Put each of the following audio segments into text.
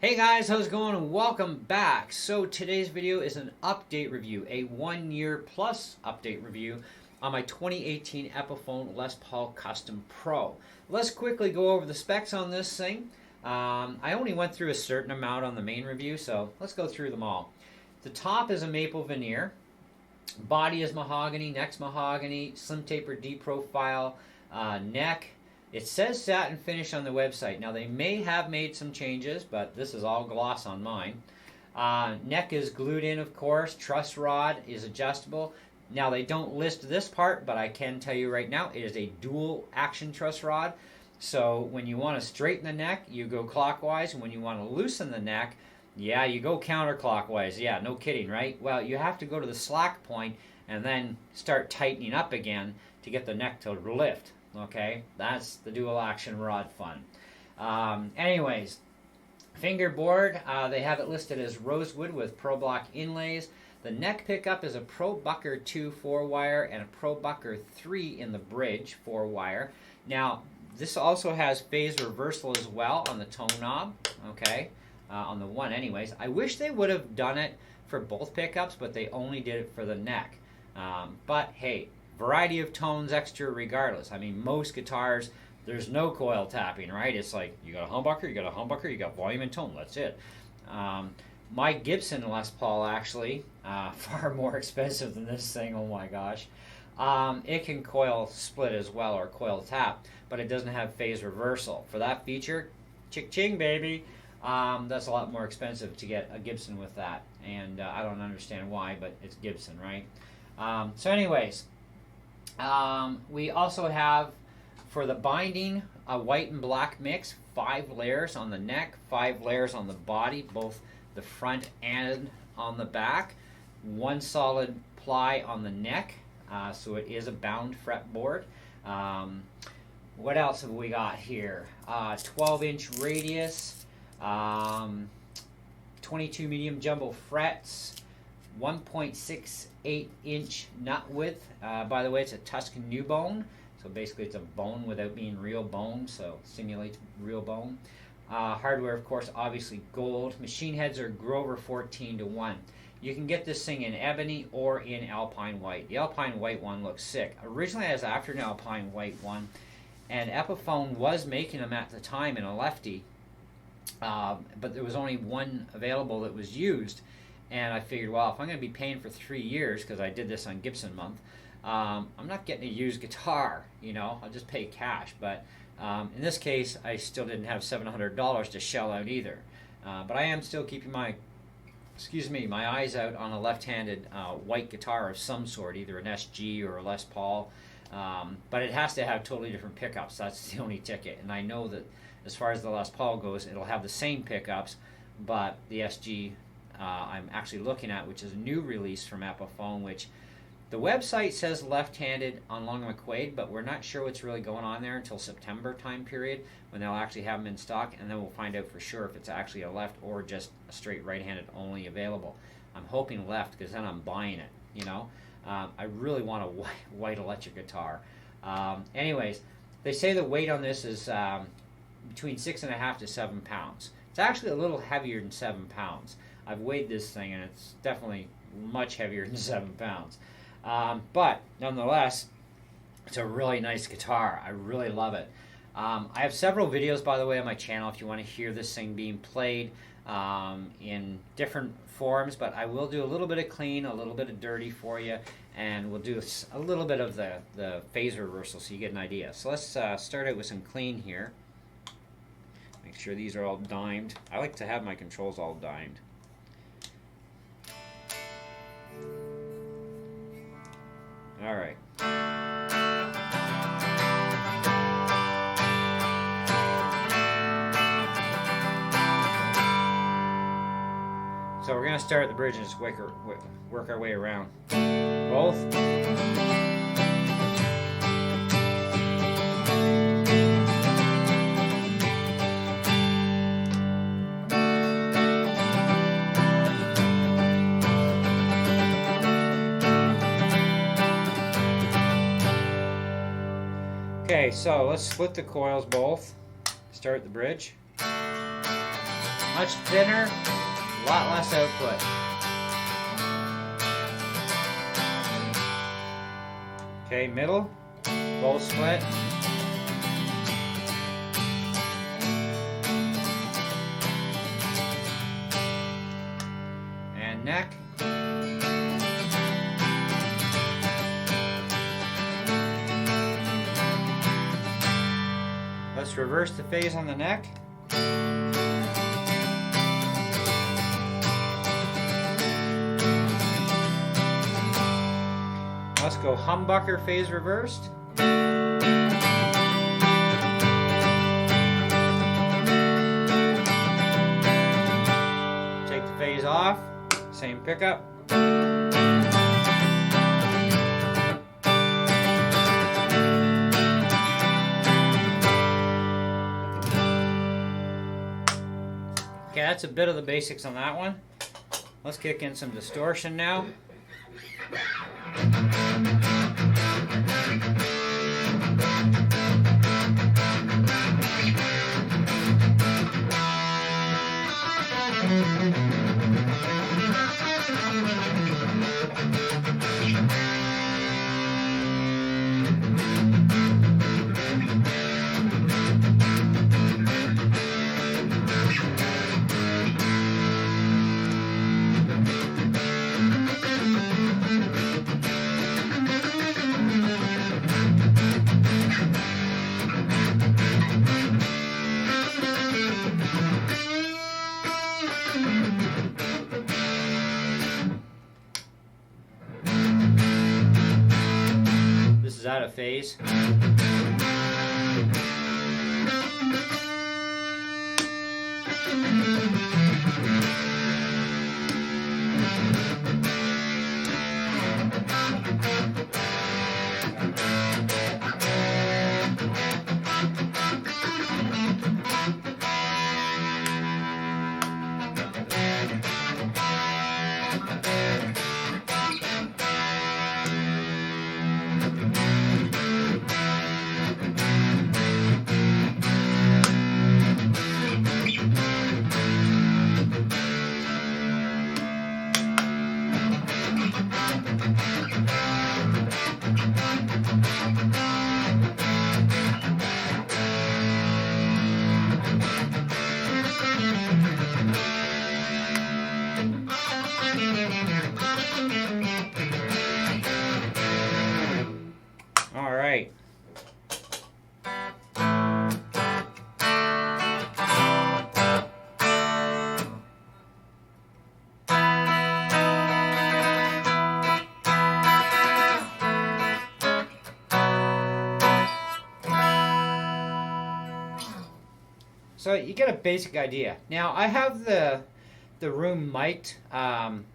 Hey guys, how's it going and welcome back. So today's video is an update review, a 1 year plus update review on my 2018 Epiphone Lespaul Custom Pro. Let's quickly go over the specs on this thing. I only went through a certain amount on the main review, so let's go through them all. The top is a maple veneer, body is mahogany, neck's mahogany, SlimTaper D profile, neck. It says satin finish on the website. Now they may have made some changes, but this is all gloss on mine. Neck is glued in, of course. Truss rod is adjustable. Now they don't list this part, but I can tell you right now, it is a dual action truss rod. So when you want to straighten the neck, you go clockwise, and when you want to loosen the neck, yeah, you go counterclockwise. Yeah, no kidding, right? Well, you have to go to the slack point and then start tightening up again to get the neck to lift. Okay, that's the dual action rod fun. Anyways, fingerboard, they have it listed as rosewood with Pro Block inlays. The neck pickup is a Pro Bucker 2 4-wire and a Pro Bucker 3 in the bridge 4-wire. Now, this also has phase reversal as well on the tone knob, okay, on the one anyways. I wish they would have done it for both pickups, but they only did it for the neck. But hey, variety of tones extra regardless. I mean, most guitars, there's no coil tapping, right? It's like, you got a humbucker, you got a humbucker, you got volume and tone, that's it. My Gibson Les Paul, actually, far more expensive than this thing, oh my gosh. It can coil split as well, or coil tap, but it doesn't have phase reversal. For that feature, ching baby, that's a lot more expensive to get a Gibson with that, and I don't understand why, but it's Gibson, right? So anyways, we also have, for the binding, a white and black mix, 5 layers on the neck, 5 layers on the body, both the front and on the back, 1 solid ply on the neck, so it is a bound fretboard. What else have we got here? 12-inch radius, 22 medium jumbo frets, 1.68-inch nut width. By the way, it's a Tuscan new bone, so basically it's a bone without being real bone, so simulates real bone. Hardware, of course, obviously gold. Machine heads are Grover 14:1. You can get this thing in Ebony or in Alpine White. The Alpine White one looks sick. Originally, I was after an Alpine White one, and Epiphone was making them at the time in a lefty, but there was only one available that was used. And I figured, well, if I'm going to be paying for 3 years, because I did this on Gibson month, I'm not getting a used guitar, you know, I'll just pay cash. But in this case, I still didn't have $700 to shell out either. But I am still keeping my eyes out on a left-handed white guitar of some sort, either an SG or a Les Paul. But it has to have totally different pickups. That's the only ticket. And I know that as far as the Les Paul goes, it'll have the same pickups, but the SG I'm actually looking at, which is a new release from Epiphone, which the website says left-handed on Long McQuaid, but we're not sure what's really going on there until September time period when they'll actually have them in stock, and then we'll find out for sure if it's actually a left or just a straight right-handed only available. I'm hoping left, because then I'm buying it, you know. I really want a white electric guitar. Anyways, they say the weight on this is between 6.5 to 7 pounds. It's actually a little heavier than 7 pounds. I've weighed this thing, and it's definitely much heavier than 7 pounds. But nonetheless, it's a really nice guitar. I really love it. I have several videos, by the way, on my channel if you want to hear this thing being played in different forms, but I will do a little bit of clean, a little bit of dirty for you, and we'll do a little bit of the phase reversal so you get an idea. So let's start out with some clean here. Make sure these are all dimed. I like to have my controls all dimed. All right. So we're going to start at the bridge and just work our way around. Both. Okay, so let's split the coils both. Start the bridge. Much thinner, a lot less output. Okay, middle, bowl split. And neck. Let's reverse the phase on the neck. Let's go humbucker phase reversed. Take the phase off, same pickup. Okay, that's a bit of the basics on that one. Let's kick in some distortion now. This is out of phase. All right. So you get a basic idea. Now I have the room mic'd. I'm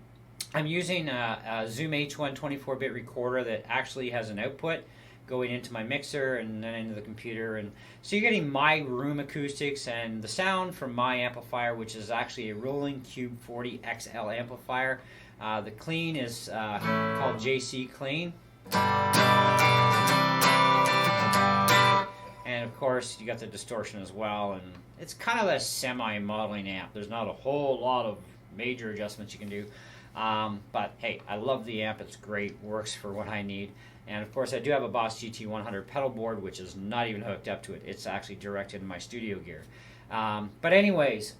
using a Zoom H1 24-bit recorder that actually has an output going into my mixer and then into the computer, and so you're getting my room acoustics and the sound from my amplifier, which is actually a Rolling Cube 40 XL amplifier. The clean is called JC Clean. And of course, you got the distortion as well, and it's kind of a semi-modeling amp. There's not a whole lot of major adjustments you can do, but hey, I love the amp. It's great, works for what I need. And of course, I do have a Boss GT100 pedal board, which is not even hooked up to it. It's actually directed in my studio gear. But anyways,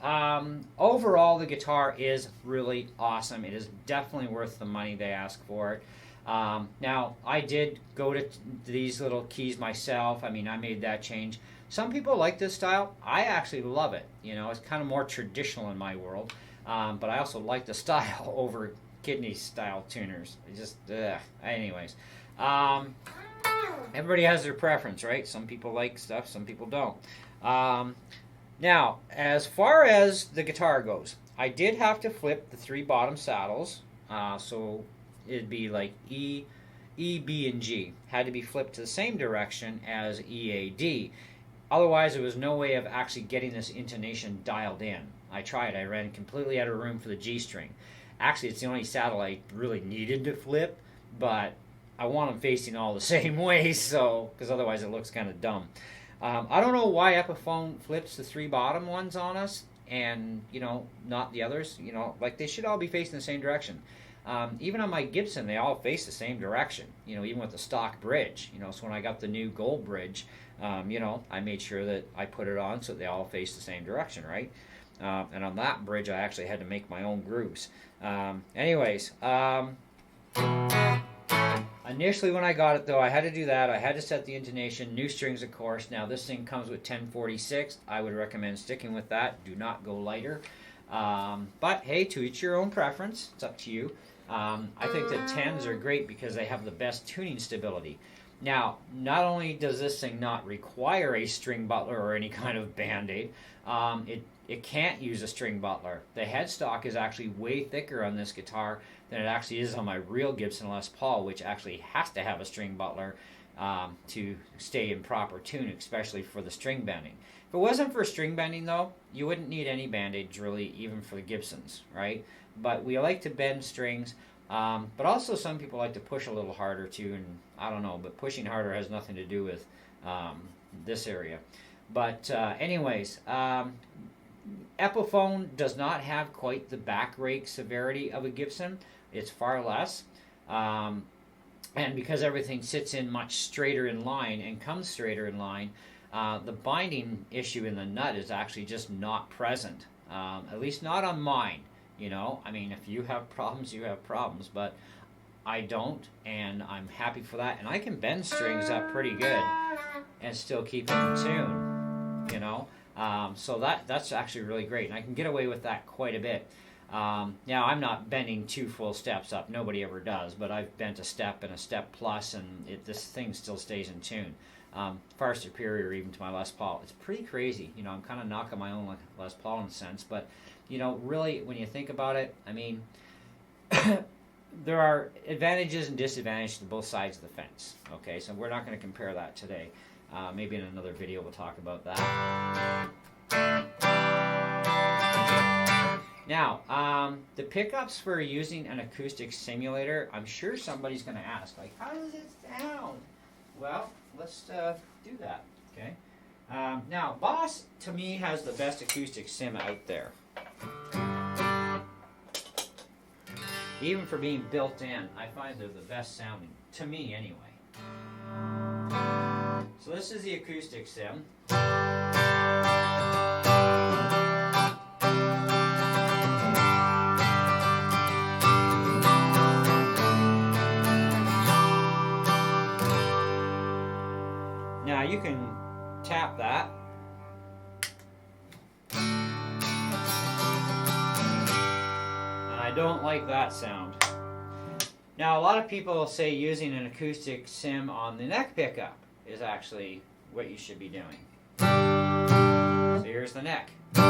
overall, the guitar is really awesome. It is definitely worth the money they ask for it. Now, I did go to these little keys myself. I mean, I made that change. Some people like this style. I actually love it. You know, it's kind of more traditional in my world. But I also like the style over kidney style tuners. It just, anyways. Everybody has their preference, right? Some people like stuff, some people don't. Now, as far as the guitar goes, I did have to flip the 3 bottom saddles. So it'd be like E, B, and G. Had to be flipped to the same direction as E, A, D. Otherwise, there was no way of actually getting this intonation dialed in. I tried. I ran completely out of room for the G string. Actually, it's the only saddle I really needed to flip, but I want them facing all the same way, so because otherwise it looks kind of dumb. I don't know why Epiphone flips the 3 bottom ones on us, and not the others. Like they should all be facing the same direction. Even on my Gibson, they all face the same direction. Even with the stock bridge. So when I got the new gold bridge, I made sure that I put it on so they all face the same direction, right? And on that bridge, I actually had to make my own grooves. Anyways. Initially when I got it though, I had to do that. I had to set the intonation, new strings of course. Now this thing comes with 1046. I would recommend sticking with that. Do not go lighter. But hey, to each your own preference. It's up to you. I think that 10s are great because they have the best tuning stability. Now, not only does this thing not require a string butler or any kind of band-aid, it can't use a string butler. The headstock is actually way thicker on this guitar than it actually is on my real Gibson Les Paul, which actually has to have a string butler to stay in proper tune, especially for the string bending. If it wasn't for string bending, though, you wouldn't need any band-aids, really, even for the Gibsons, right? But we like to bend strings, but also some people like to push a little harder, too, and I don't know, but pushing harder has nothing to do with this area. But anyways, Epiphone does not have quite the back rake severity of a Gibson. It's far less. And because everything sits in much straighter in line and comes straighter in line, the binding issue in the nut is actually just not present. At least not on mine. I mean, if you have problems, you have problems. But I don't, and I'm happy for that. And I can bend strings up pretty good and still keep it in tune, So that's actually really great. And I can get away with that quite a bit. Now, I'm not bending 2 full steps up. Nobody ever does. But I've bent a step and a step plus, and this thing still stays in tune. Far superior even to my Les Paul. It's pretty crazy. I'm kind of knocking my own Les Paul in a sense. But, really, when you think about it, I mean, there are advantages and disadvantages to both sides of the fence. Okay, so we're not going to compare that today. Maybe in another video we'll talk about that. Now, the pickups for using an acoustic simulator, I'm sure somebody's going to ask, like, how does it sound? Well, let's do that, okay? Now, Boss, to me, has the best acoustic sim out there. Even for being built in, I find they're the best sounding, to me anyway. So this is the acoustic sim. Now you can tap that. I don't like that sound. Now, a lot of people say using an acoustic sim on the neck pickup is actually what you should be doing. So here's the neck. So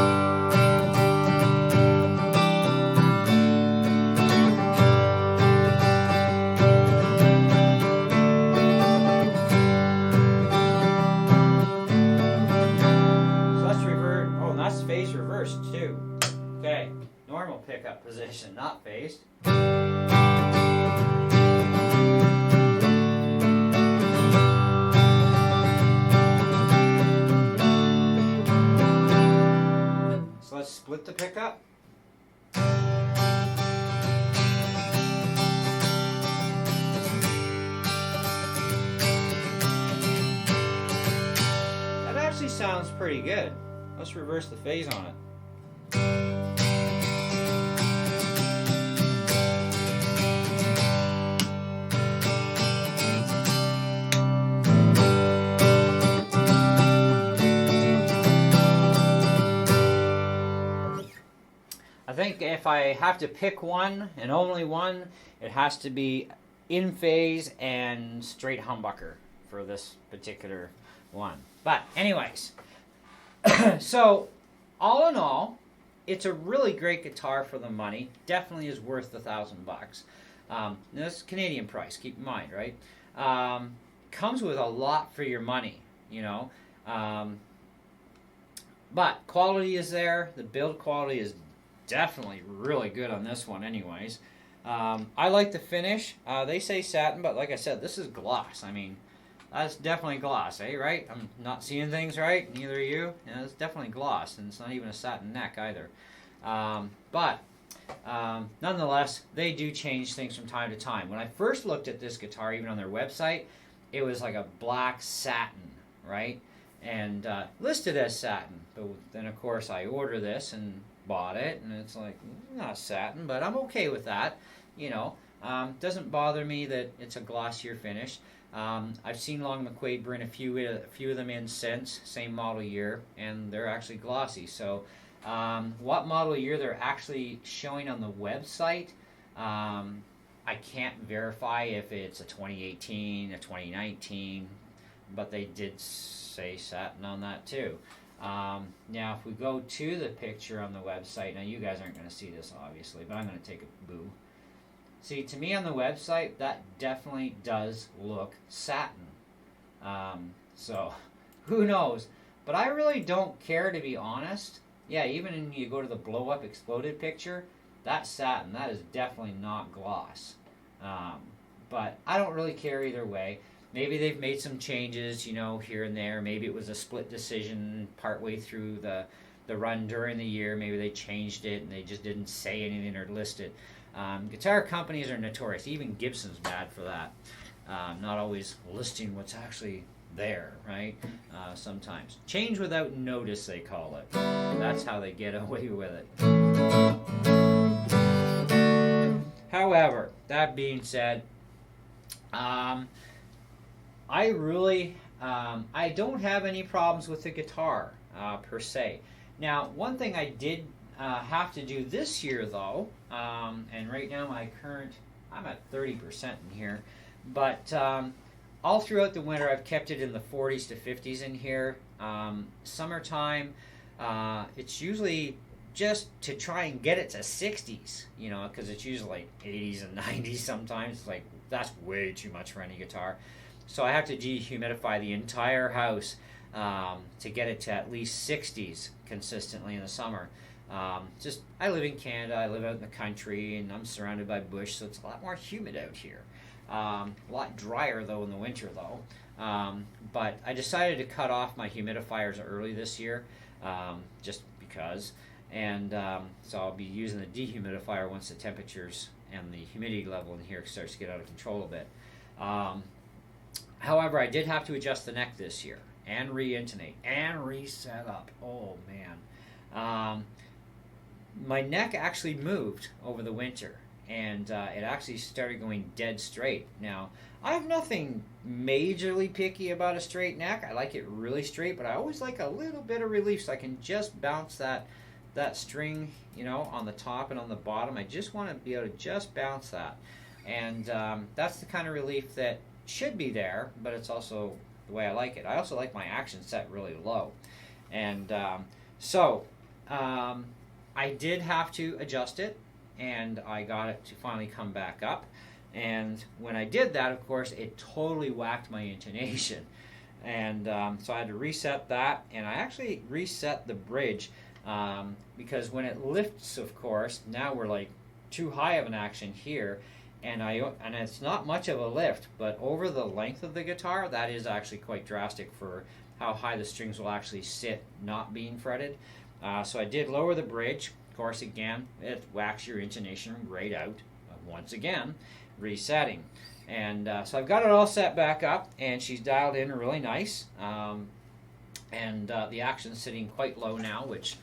let's revert. Oh, and that's phase reversed too. Okay. Normal pickup position, not phased. So let's split the pickup. That actually sounds pretty good. Let's reverse the phase on it. I think if I have to pick one, and only one, it has to be in phase and straight humbucker for this particular one. But anyways, so all in all, it's a really great guitar for the money. Definitely is worth the $1,000. This is Canadian price, keep in mind, right? Comes with a lot for your money, but quality is there. The build quality is definitely really good on this one anyways. I like the finish. They say satin, but like I said, this is gloss. I mean, That's definitely gloss, eh? Right? I'm not seeing things right. Neither are you. Yeah, it's definitely gloss, and it's not even a satin neck either. But nonetheless, they do change things from time to time. When I first looked at this guitar, even on their website, it was like a black satin, right? And listed as satin. But then, of course, I order this and bought it, and it's like, not satin, but I'm okay with that. You know, doesn't bother me that it's a glossier finish. I've seen Long McQuaid bring a few of them in since, same model year, and they're actually glossy. So what model year they're actually showing on the website, I can't verify if it's a 2018, a 2019, but they did say satin on that too. Now, if we go to the picture on the website, now you guys aren't going to see this obviously, but I'm going to take a boo. See, to me on the website, that definitely does look satin. So, who knows? But I really don't care, to be honest. Yeah, even when you go to the blow-up exploded picture, that's satin. That is definitely not gloss. But I don't really care either way. Maybe they've made some changes, you know, here and there. Maybe it was a split decision partway through the run during the year. Maybe they changed it and they just didn't say anything or list it. Guitar companies are notorious. Even Gibson's bad for that. Not always listing what's actually there, right? Sometimes. Change without notice, they call it. That's how they get away with it. However, that being said, I don't have any problems with the guitar per se. Now, one thing I did have to do this year though, and right now I'm at 30% in here, but all throughout the winter I've kept it in the 40s to 50s in here. Summertime, it's usually just to try and get it to 60s, you know, because it's usually like 80s and 90s sometimes. It's like, that's way too much for any guitar. So I have to dehumidify the entire house to get it to at least 60s consistently in the summer. I live in Canada, I live out in the country, and I'm surrounded by bush, so it's a lot more humid out here. A lot drier though in the winter though. But I decided to cut off my humidifiers early this year, just because. And so I'll be using the dehumidifier once the temperatures and the humidity level in here starts to get out of control a bit. However, I did have to adjust the neck this year and re-intonate and reset up. Oh man. My neck actually moved over the winter, and it actually started going dead straight. Now, I have nothing majorly picky about a straight neck. I like it really straight, but I always like a little bit of relief so I can just bounce that string, you know, on the top and on the bottom. I just want to be able to just bounce that. And that's the kind of relief that should be there, but it's also the way I like it. I also like my action set really low. And I did have to adjust it, and I got it to finally come back up. And when I did that, of course, it totally whacked my intonation. And so I had to reset that, and I actually reset the bridge because when it lifts, of course, now we're like too high of an action here, and it's not much of a lift, but over the length of the guitar, that is actually quite drastic for how high the strings will actually sit not being fretted. So I did lower the bridge. Of course, again, it whacks your intonation right out. Once again, resetting. And so I've got it all set back up, and she's dialed in really nice. And the action's sitting quite low now, which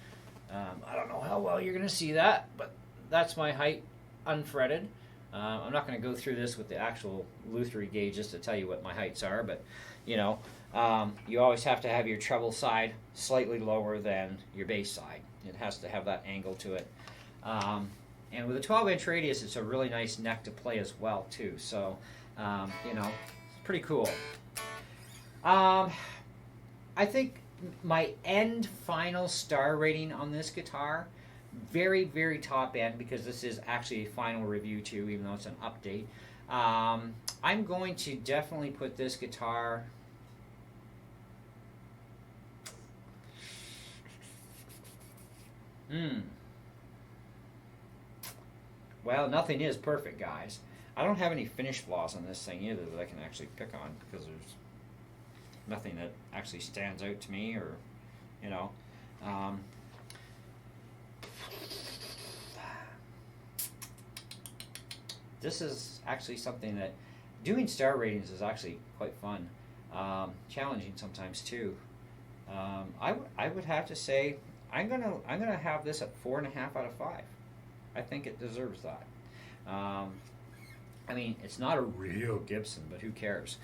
I don't know how well you're going to see that, but that's my height unfretted. I'm not going to go through this with the actual Lutherie gauges to tell you what my heights are, but you know, you always have to have your treble side slightly lower than your bass side. It has to have that angle to it. And with a 12-inch radius, it's a really nice neck to play as well, too. So, you know, it's pretty cool. I think my end final star rating on this guitar, very, very top end, because this is actually a final review, too, even though it's an update. I'm going to definitely put this guitar... Well, nothing is perfect, guys. I don't have any finish flaws on this thing either that I can actually pick on, because there's nothing that actually stands out to me, or you know. This is actually something that doing star ratings is actually quite fun, challenging sometimes too. I would have to say I'm gonna have this at 4.5 out of 5. I think it deserves that. I mean, it's not a real Gibson, but who cares?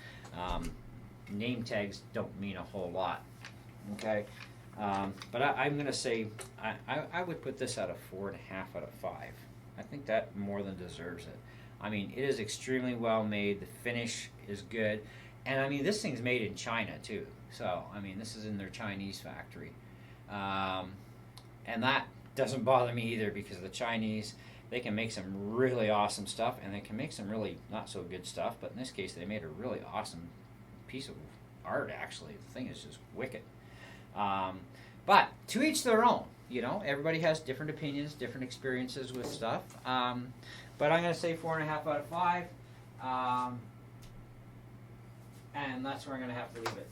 Name tags don't mean a whole lot. Okay, but I'm gonna say I would put this at a 4.5 out of 5. I think that more than deserves it. I mean, it is extremely well made. The finish is good, and I mean, this thing's made in China too. So I mean, this is in their Chinese factory, and that doesn't bother me either, because the Chinese, they can make some really awesome stuff, and they can make some really not so good stuff. But in this case, they made a really awesome piece of art. Actually, the thing is just wicked. But to each their own. You know, everybody has different opinions, different experiences with stuff. But I'm going to say 4.5 out of 5. And that's where I'm going to have to leave it.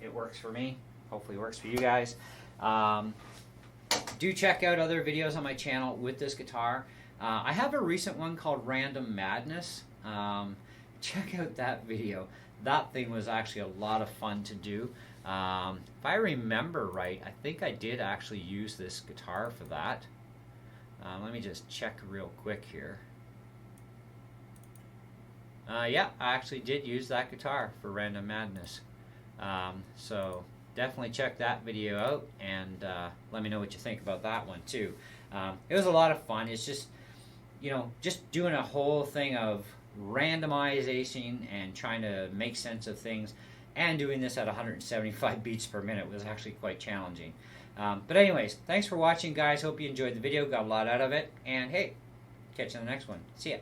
It works for me. Hopefully it works for you guys. Do check out other videos on my channel with this guitar. I have a recent one called Random Madness. Check out that video. That thing was actually a lot of fun to do. If I remember right, I think I did actually use this guitar for that. Let me just check real quick here. Yeah, I actually did use that guitar for Random Madness. So definitely check that video out, and let me know what you think about that one too. It was a lot of fun. It's just, you know, just doing a whole thing of randomization and trying to make sense of things, and doing this at 175 beats per minute was actually quite challenging. But anyways, thanks for watching, guys. Hope you enjoyed the video, got a lot out of it, and hey, catch you in the next one. See ya.